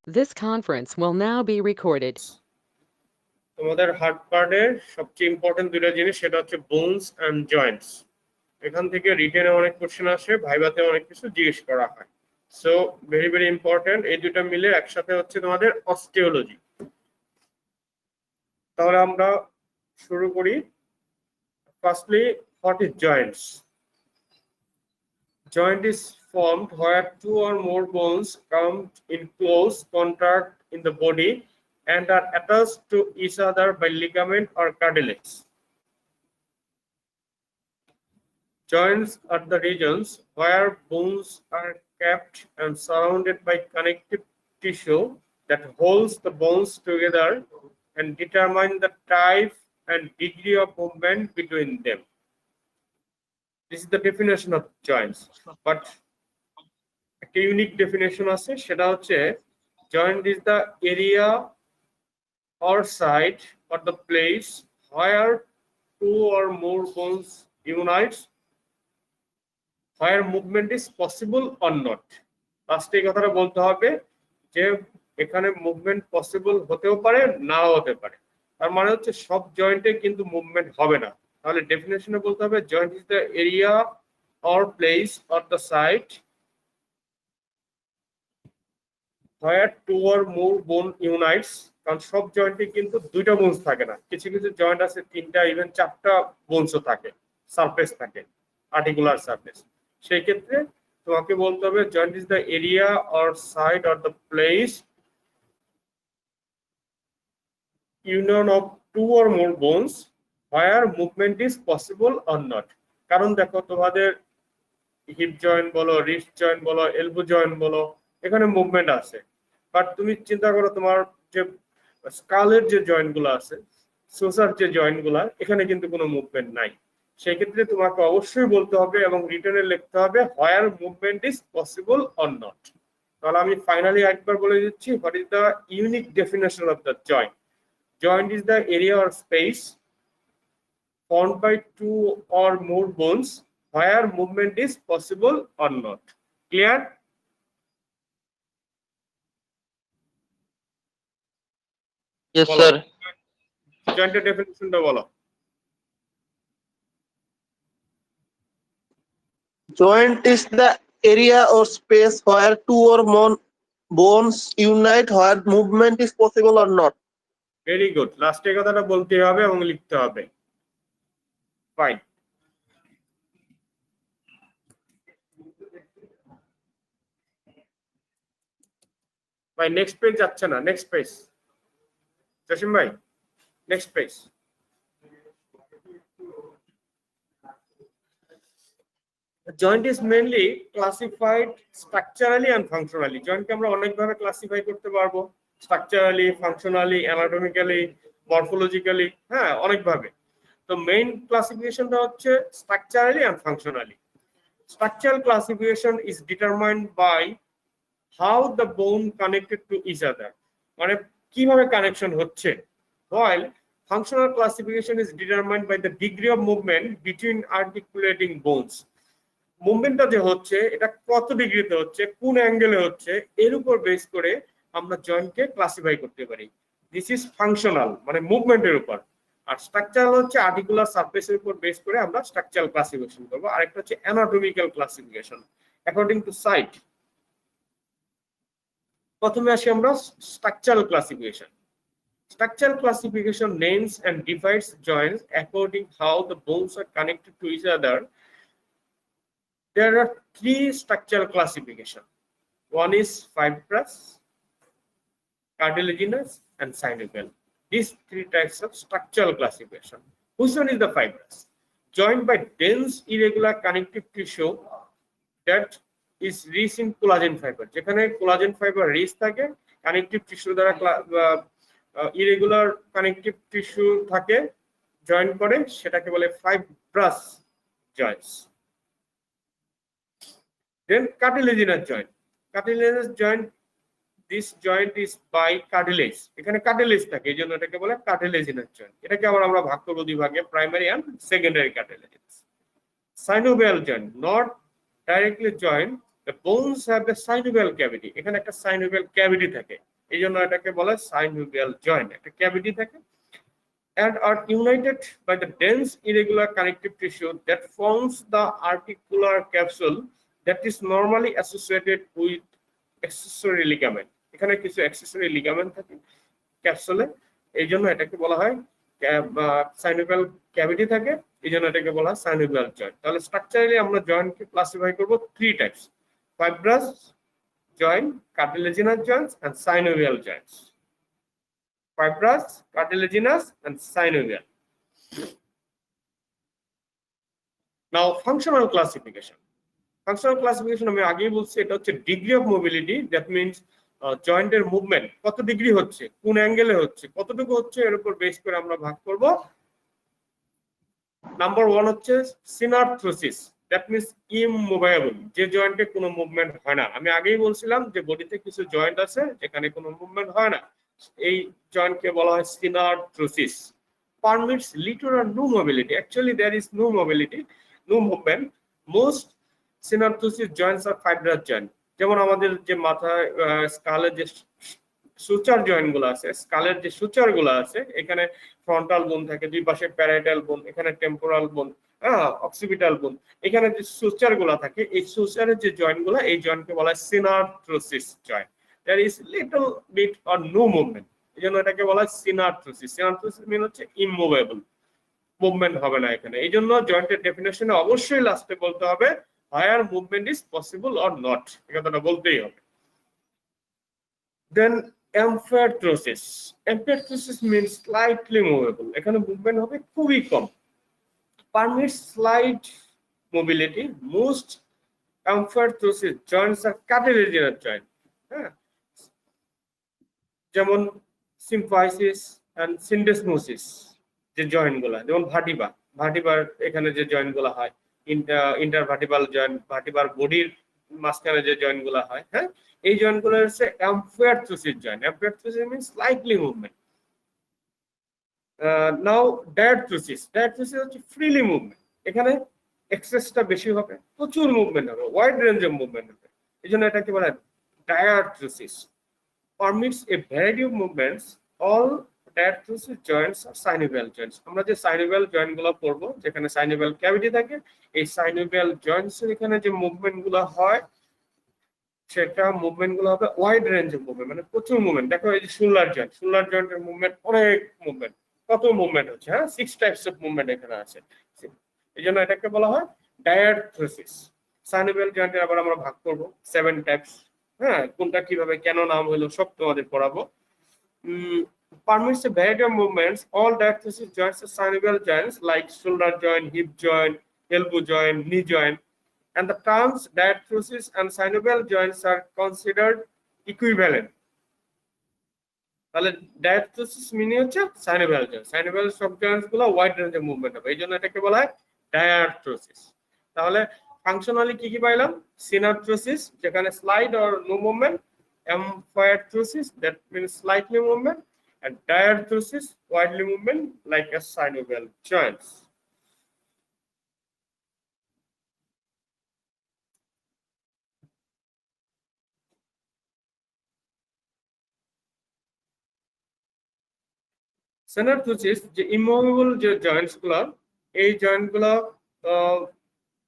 This conference will now be recorded. তোমাদের hard পার্টের সবচেয়ে ইম্পর্টেন্ট দুটো জিনিস, সেটা হচ্ছে বোনস এন্ড জয়েন্টস। এখান থেকে রিটেনে অনেক কোশ্চেন আসে, ভাইভাতে অনেক কিছু জিজ্ঞেস করা হয়। So very very important. এই দুটো মিলে একসাথে হচ্ছে তোমাদের অস্টিওলজি। তাহলে আমরা শুরু করি। Firstly, what is Joints? Joint is formed where two or more bones come in close contact in the body and are attached to each other by ligament or cartilage. Joints are the regions where bones are kept and surrounded by connective tissue that holds the bones together and determine the type and degree of movement between them. This is the definition of joints. But একটা unique definition আছে, সেটা হচ্ছে joint is the area or site or the place where two or more bones unites, where movement is possible or not. লাস্টে এই কথাটা বলতে হবে যে এখানে মুভমেন্ট পসিবল হতেও পারে, নাও হতে পারে। তার মানে হচ্ছে সব জয়েন্টে কিন্তু মুভমেন্ট হবে না। তাহলে ডেফিনেশনে বলতে হবে joint is the area or place or the site where two or more bone unites। কারণ সব জয়েন্টে কিন্তু দুইটা বোনস থাকে না, কিছু কিছু জয়েন্ট আছে তিনটা, ইভেন চারটা বোনসও থাকে, সারফেস থাকে, আর্টিকুলার সারফেস। সেই ক্ষেত্রে তোমাকে বলতে হবে joint is the area or side or the place union of two or more bones where movement is possible or not. কারণ দেখো, তোমাদের হিপ জয়েন্ট বলো, রিস্ট জয়েন্ট বলো, এলবো জয়েন্ট বলো, এখানে মুভমেন্ট আছে। বাট তুমি চিন্তা করো তোমার যে স্কালের যে জয়েন্ট গুলো আছে, সোসার যে জয়েন্ট গুলা, এখানে কিন্তু কোনো মুভমেন্ট নাই। সেই ক্ষেত্রে তোমাকে অবশ্যই বলতে হবে এবং রিটেনে লিখতে হবে where movement is possible or not. তাহলে আমি ফাইনালি একবার বলে দিচ্ছি, what is the unique definition of the joint? Joint is the area or space formed by two or more bones where movement is possible or not. Clear? Yes, বলো, sir. জয়েন্টের ডেফিনিশনটা বলো। Joint is the area or space where two or more bones unite, where movement is possible or not. Very good. লাস্টে কথাটা বলতে হবে এবং লিখতে হবে। ফাইন। ভাই নেক্সট পেজ যাচ্ছে না, নেক্সট পেজ। জসিম ভাই, next page. Joint is mainly classified structurally and functionally. জয়েন্টকে আমরা অনেকভাবে ক্লাসিফাই করতে পারবো, স্ট্রাকচারালি, ফাংশনালি, অ্যানাটমিক্যালি, মরফোলজিক্যালি, হ্যাঁ অনেকভাবে। তো মেইন ক্লাসিফিকেশনটা হচ্ছে structurally and functionally. Structural classification is determined by how the bone connected to each other, মানে কিভাবে কানেকশন হচ্ছে। while functional classification is determined by the degree of movement between articulating bones। মুভমেন্টটা যে হচ্ছে এটা কত ডিগ্রিতে হচ্ছে, কোন অ্যাঙ্গেলে হচ্ছে, এর উপর বেস করে আমরা জয়েন্টকে ক্লাসিফাই করতে পারি। দিস ইজ ফাংশনাল, মানে মুভমেন্টের উপর। আর স্ট্রাকচারাল হচ্ছে আর্টিকুলার সারফেসের উপর বেস করে আমরা স্ট্রাকচারাল ক্লাসিফিকেশন করব। আরেকটা হচ্ছে anatomical classification according to site. প্রথমে আসি আমরা structural classification. Structural classification names and divides joints according how the bones are connected to each other. There are three structural classification. One is fibrous, cartilaginous, and synovial. These three types of structural classification. Which one is the fibrous? Joined by dense irregular connective tissue that is rich in collagen fiber. যেখানে collagen fiber rich থাকে, connective tissue দ্বারা irregular connective tissue থাকে, joint করে, সেটাকে বলে fibrous joints. Then cartilaginous joint. Cartilaginous joint, this joint is by cartilage. এখানে cartilage থাকে, এই জন্য এটাকে বলে কার্টিলেজিনাস জয়েন্ট। এটাকে আবার আমরা ভাগ করব দুই ভাগে, primary and secondary cartilaginous. Synovial joint, not directly joint, the bones have a synovial cavity। এখানে একটা synovial cavity থাকে, এই জন্য এটাকে বলে সাইনোভিয়াল জয়েন্ট। একটা ক্যাভিটি থাকে and are united by the dense irregular connective tissue that forms the articular capsule that is normally associated with accessory ligament. এখানে কিছু accessory ligament থাকে ক্যাপসুলে, এই জন্য এটাকে বলা হয় সাইনোভিয়াল ক্যাভিটি থাকে, এই জন্য এটাকে বলা হয় সাইনোভিয়াল জয়েন্ট। তাহলে স্ট্রাকচারালি আমরা জয়েন্টকে ক্লাসিফাই করব 3 types: fibrous joint, cartilaginous Joints and synovial joints. Fibrous, cartilaginous and synovial. Now functional classification. Functional classification আমি আগেই বলছি, এটা হচ্ছে degree of mobility, that means জয়েন্টের মুভমেন্ট কত ডিগ্রি হচ্ছে, কোন অ্যাঙ্গেলে হচ্ছে, কতটুকু হচ্ছে, এর উপর বেস করে আমরা ভাগ করব। নাম্বার 1 হচ্ছে সিনার্থ্রোসিস, দ্যাট মিনস ইমমুভেবল, যে জয়েন্টে কোনো মুভমেন্ট হয় না। আমি আগেই বলছিলাম যে বডিতে কিছু জয়েন্ট আছে যেখানে কোনো মুভমেন্ট হয় না, এই জয়েন্টকে বলা হয় সিনার্থ্রোসিস। Permits little or no mobility. Actually, there is no mobility, no movement. Most synaptosis joints are fibrous joint. যেমন আমাদের যে মাথায় স্কালের যে সুচার জয়েন্ট গুলো আছে, স্কালের যে সুচার গুলো আছে, এখানে ফ্রন্টাল বোন থাকে, দুই পাশে প্যারাইটাল বোন, এখানে টেম্পোরাল বোন, অক্সিপিটাল বোন, এখানে যে সুচার গুলো থাকে, এই সুচারের যে জয়েন্ট গুলো, এই জয়েন্টকে বলা হয় সিনার্থ্রোসিস joint. There is little bit or no movement. এই জন্য এটাকে বলা হয় সিনার্থ্রোসিস। সিনার্থ্রোসিস মিন হচ্ছে ইমমুভেবল, মুভমেন্ট হবে না এখানে। এই জন্য জয়েন্টের ডেফিনেশনে অবশ্যই লাস্টে বলতে হবে where movement is possible or not, এই কথাটা বলতেই হবে। Then amphiarthrosis. Amphiarthrosis mean slightly movable, এখানে মুভমেন্ট হবে খুবই কম। Permits slight mobility. Most amphiarthrosis joints are cartilaginous joint, হ্যাঁ, যেমন সিম্ফাইসিস এন্ড সিন্ডেসমোসিস যে জয়েন্ট গুলা, যেমন ভার্টিবার এখানে যে জয়েন্ট গুলা হয়, ইন্টারভার্টিবাল জয়েন্ট, ভার্টিবার বডির মাঝখানে যে জয়েন্ট গুলা হয়, হ্যাঁ, এই জয়েন্ট গুলো হচ্ছে amphiarthrosis joint. Amphiarthrosis means slightly movement. Now diarthrosis. Diarthrosis হচ্ছে ফ্রিলি মুভমেন্ট, এখানে এক্সেসটা বেশি হবে, প্রচুর মুভমেন্ট হবে, ওয়াইড রেঞ্জ অফ মুভমেন্ট হবে, এই জন্য এটাকে বলা হয় ডায়ারথ্রোসিস। Permits a variety of movements. All diarthrosis joints are synovial joints. আমরা যে synovial জয়েন্ট গুলো পড়বো, যেখানে synovial ক্যাভিটি থাকে, এই synovial joints এর এখানে যে মুভমেন্ট গুলো হয়, সেটা মুভমেন্ট গুলো হবে ওয়াইড রেঞ্জ অফ মুভমেন্ট, মানে প্রচুর মুভমেন্ট। দেখো এই যে শুলার জয়েন্টের মুভমেন্ট, অনেক মুভমেন্ট, কত মুভমেন্ট হচ্ছে, হ্যাঁ, 6 টাইপস অফ মুভমেন্ট এখানে আছে, এই জন্য এটাকে বলা হয় ডায়ারথ্রোসিস। synovial জয়েন্টের আবার আমরা ভাগ করবো 7 টাইপস, হ্যাঁ, কোনটা কিভাবে কেন নাম হলো সব তোমাদের পড়াবো। Permits a variety of movements. All diarthrosis joints are synovial joints like shoulder joint, hip joint, elbow joint, knee joint, and the terms diarthrosis and synovial joints are considered equivalent. তাহলে diarthrosis মানে হচ্ছে synovial joint, synovial সব Joints গুলো wide রেঞ্জে movement হবে, এই জন্য এটাকে বলা হয় diarthrosis। তাহলে ফাংশনালি কি কি পাইলাম? সিনার্থ্রোসিস, যেখানে slight or no movement; amphiarthrosis, that means slightly movement; and diarthrosis, widely movement like a synovial joints. Synarthrosis যে ইমুভেবল যে জয়েন্টস গুলো, এই জয়েন্ট গুলো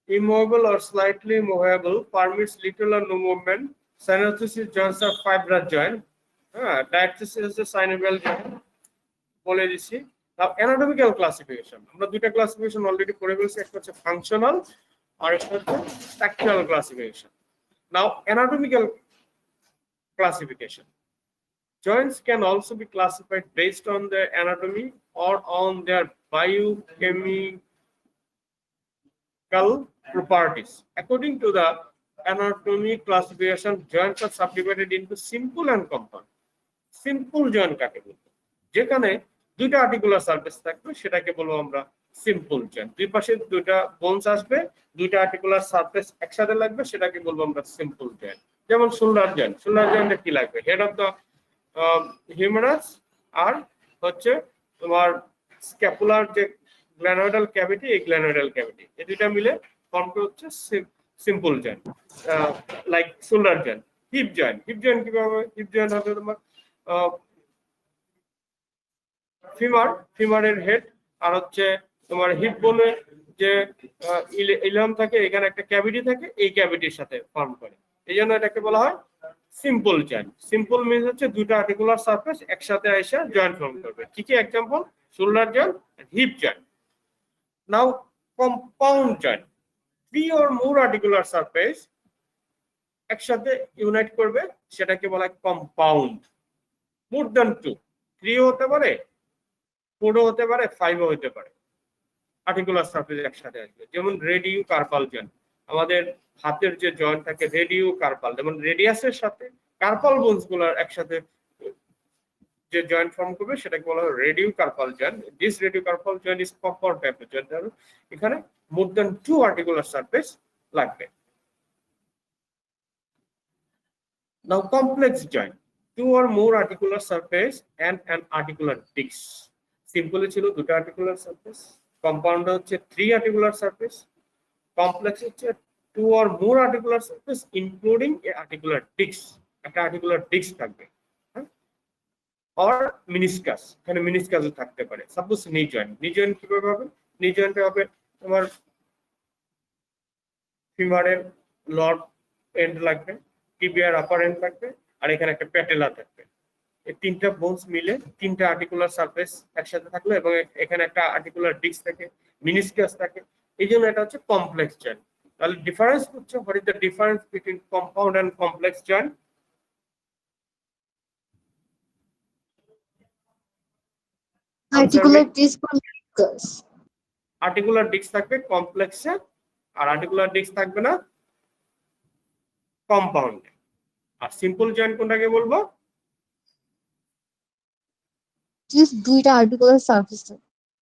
immovable or slightly movable, permits little or no movement. Synaesthesis joints are fibrous joint. Diarthrosis is a synovial joint. বলে দিছি। Now anatomical classification, আমরা দুইটা classification already পড়ে ফেলছি, একটা হচ্ছে ফাংশনাল আর একটা হচ্ছে structural classification. Now anatomical classification. Joints can also be classified based on their anatomy or on their biochemical properties. According to the anatomy classification, joints are subdivided into simple and compound. Simple joint কাকে বলবো? যেখানে দুইটা articular surface থাকবে সেটাকে বলবো আমরা simple joint. দুই পাশে দুইটা বোনস আসবে, দুইটা আর্টিকুলার সারফেস একসাথে লাগবে, সেটাকে বলবো আমরা সিম্পল জয়েন্ট। যেমন শোল্ডার জয়েন্ট, শোল্ডার জয়েন্টে কি লাগবে? হেড অফ দ্য হিউমেরাস আর হচ্ছে তোমার স্ক্যাপুলার যে গ্ল্যানোইডাল ক্যাভিটি, এই গ্ল্যানোইডাল ক্যাভিটি, এই দুইটা মিলে ফর্ম করে হচ্ছে simple joint. Like shoulder joint. Hip joint, hip joint কিভাবে? হিপ জয়েন্ট হবে তোমার ফিমারের হেড, আর হচ্ছে তোমার হিপ বোনে যে ইলহাম থাকে, এখানে একটা ক্যাভিটি থাকে, এই ক্যাভিটির সাথে ফর্ম করে, এই জন্য এটাকে বলা হয় সিম্পল জয়েন্ট। সিম্পল মিন্স হচ্ছে দুটো আর্টিকুলার সারফেস একসাথে এসে জয়েন্ট ফর্ম করবে। কি কি example? Shoulder joint, hip joint. Now compound joint, 3 or more articular surface একসাথে ইউনাইট করবে, সেটাকে বলা হয় কম্পাউন্ড। মোর দ্যান 2, 3 হতে পারে, 4 হতে পারে, 5 হতে পারে আর্টিকুলার সারফেস একসাথে আসবে। যেমন রেডিও কার্পাল জয়েন্ট, আমাদের হাতের যে জয়েন্ট থাকে রেডিও কার্পাল, যেমন রেডিয়াসের সাথে কার্পাল বোনস গুলার একসাথে যে জয়েন্ট ফর্ম করবে সেটাকে বলা হয় radio carpal joint. This radio carpal joint is compound টাইপের জয়েন্ট, এখানে মোর দ্যান 2 আর্টিকুলার সারফেস লাগবে। Now complex joint, 2 or more articular surface and an articular disc. Simple ছিল দুটো আর্টিকুলার সারফেস, কম্পাউন্ড হচ্ছে 3 আর্টিকুলার সারফেস, কমপ্লেক্স হচ্ছে 2 or more articular surface including a articular disc, একটা articular disc থাকবে। আর meniscus, এখানে মিনিসকাসও থাকতে পারে। সাপোজ নি জয়েন্ট, নি জয়েন্ট কিভাবে হবে? নি জয়েন্টে হবে তোমার ফিমারের লড এন্ড লাগবে, টিবিয়ার আপার এন্ড থাকবে, আর এখানে একটা প্যাটেলা থাকবে। এই তিনটা বোনস মিলে তিনটা আর্টিকুলার সারফেস একসাথে থাকলো, এবং এখানে একটা আর্টিকুলার ডিস্ক থাকে, মিনিসকাস থাকে, এই জন্য এটা হচ্ছে কমপ্লেক্স জয়েন্ট। তাহলে ডিফারেন্স হচ্ছে, what is the difference between compound and complex joint? Articular disc or meniscus. Articular disc থাকবে কমপ্লেক্সে, আর আর্টিকুলার ডিস্ক থাকবে না কম্পাউন্ডে। আর সিম্পল জয়েন্ট কোনটাকে বলবো? Just দুইটা articular surface.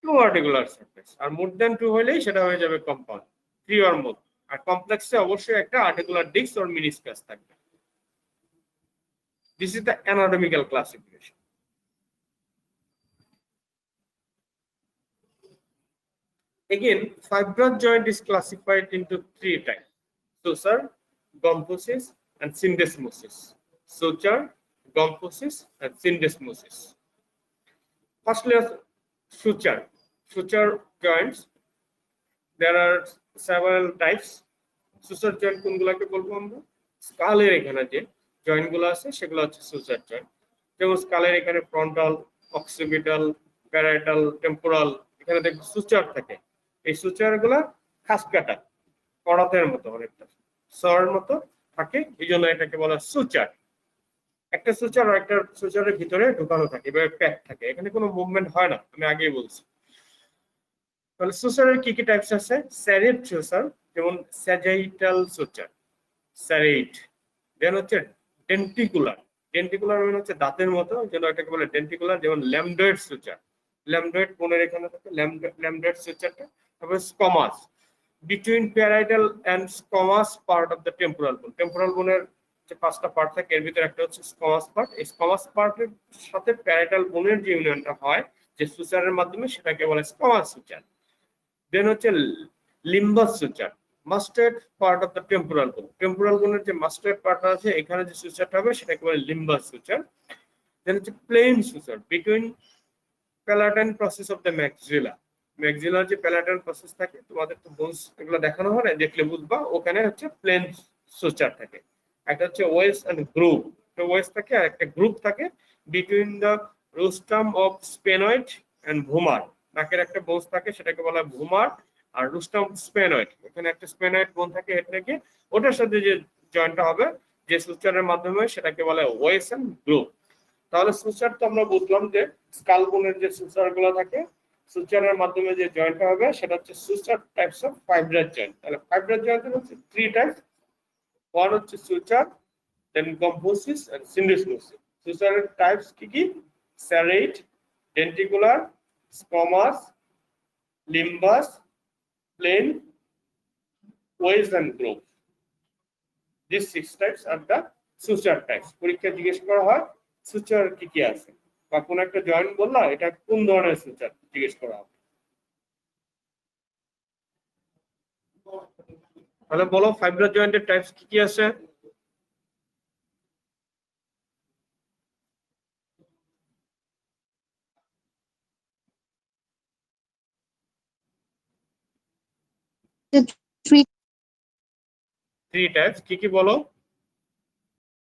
2 আর্টিকুলার সারফেস, আর মোর দ্যান 2 হলেই সেটা হয়ে যাবে কম্পাউন্ড, 3 or more। আর কমপ্লেক্সে অবশ্যই একটা আর্টিকুলার ডিস্ক অর মিনিসকাস থাকবে। This is the anatomical classification. Again, fibrous joint is classified into 3 types: suture, gomphosis, and syndesmosis. Suture, gomphosis, and syndesmosis. Firstly, suture. Suture joints, there are several types. Suture joint কোনগুলোকে বলবো আমরা? স্কালের এখানে যে joint গুলো আছে সেগুলো হচ্ছে suture joint. যেমন স্কালের এখানে ফ্রন্টাল, অক্সিপিটাল, প্যারাইটাল, টেম্পোরাল, এখানে দেখবে সুচার থাকে। এই সুচার গুলা খাস কাটা, করাতের মতো, অনেকটা সরের মতো থাকে, এই জন্য এটাকে বলা সুচার। একটা সুচার আর একটা সুচারের ভিতরে ঢুকানো থাকে, এভাবে প্যাক থাকে, এখানে কোনো মুভমেন্ট হয় না, আমি আগেই বলছি। তাহলে সুচারের কি কি টাইপস আছে? স্যারেট সুচার, যেমন স্যাজাইটাল সুচার, স্যারেট। দেন হচ্ছে ডেন্টিকুলার, ডেন্টিকুলার মানে হচ্ছে দাঁতের মতো, যেন এটাকে বলে ডেন্টিকুলার। যেমন ল্যামডয়েড সুচার, ল্যামডয়েড বোনের এখানে থাকে ল্যামডয়েড সুচারটা। তারপরে squamous, between parietal and squamous part of the temporal bone. Temporal বোনের যে 5টা পার্ট থাকে এর ভিতরে একটা হচ্ছে স্কমাস পার্ট। এই স্কমাস পার্টের সাথে প্যারাইটাল বোনের যে ইউনিয়নটা হয় যে সুচারের মাধ্যমে, সেটাকে বলে স্কমাস সুচার। দেন হচ্ছে limbous suture, mastoid part of the temporal bone. Temporal বোনের যে মাস্টার্ড পার্ট আছে এখানে যে সুচারটা হবে সেটাকে বলে লিম্বাস সুচার। দেন হচ্ছে plane suture, between palatine process of the maxilla. ম্যাক্সিলার যে প্যালাটাইন প্রসেস থাকে, তোমাদের তো বোনস এগুলো দেখানো হয় না, দেখলে বুঝবা, ওখানে হচ্ছে প্লেন সুচার থাকে। একটা হচ্ছে ওয়েস এন্ড গ্রুপ, একটা ওয়েস থাকে আর একটা গ্রুপ থাকে between the rostrum of sphenoid and vomer. নাকের একটা বোনস থাকে সেটাকে বলা হয় ভুমার, আর রোস্টাম স্পেনয়েড, এখানে একটা স্পেনয়েড বোন থাকে হেড থেকে, ওটার সাথে যে জয়েন্টটা হবে যে সুচারের মাধ্যমে, সেটাকে বলা হয় ওয়েস এন্ড গ্রুপ। তাহলে সুচার তো আমরা বুঝলাম যে স্কাল বোনের যে সুচার গুলো থাকে, সুচারের মাধ্যমে যে জয়েন্টটা হবে সেটা হচ্ছে suture types of fibrous joint. তাহলে ফাইব্রাস জয়েন্টের হচ্ছে 3 টাইপস। ওয়ান হচ্ছে suture, then gomphosis and syndesmosis. সুচারের টাইপস কি কি? Serrate, denticulate, squamous, limbous, plane, wedge and groove. These 6 types are the suture types. পরীক্ষায় জিজ্ঞেস করা হয় সুচার কি কি আছে, বা কোন একটা জয়েন্ট বললা এটা কোন ধরনের সুচার, জিজ্ঞেস করা হবে। তাহলে বলো ফাইব্রাস জয়েন্টের টাইপস কি কি আছে? three থ্রি টাইপস কি কি বলো?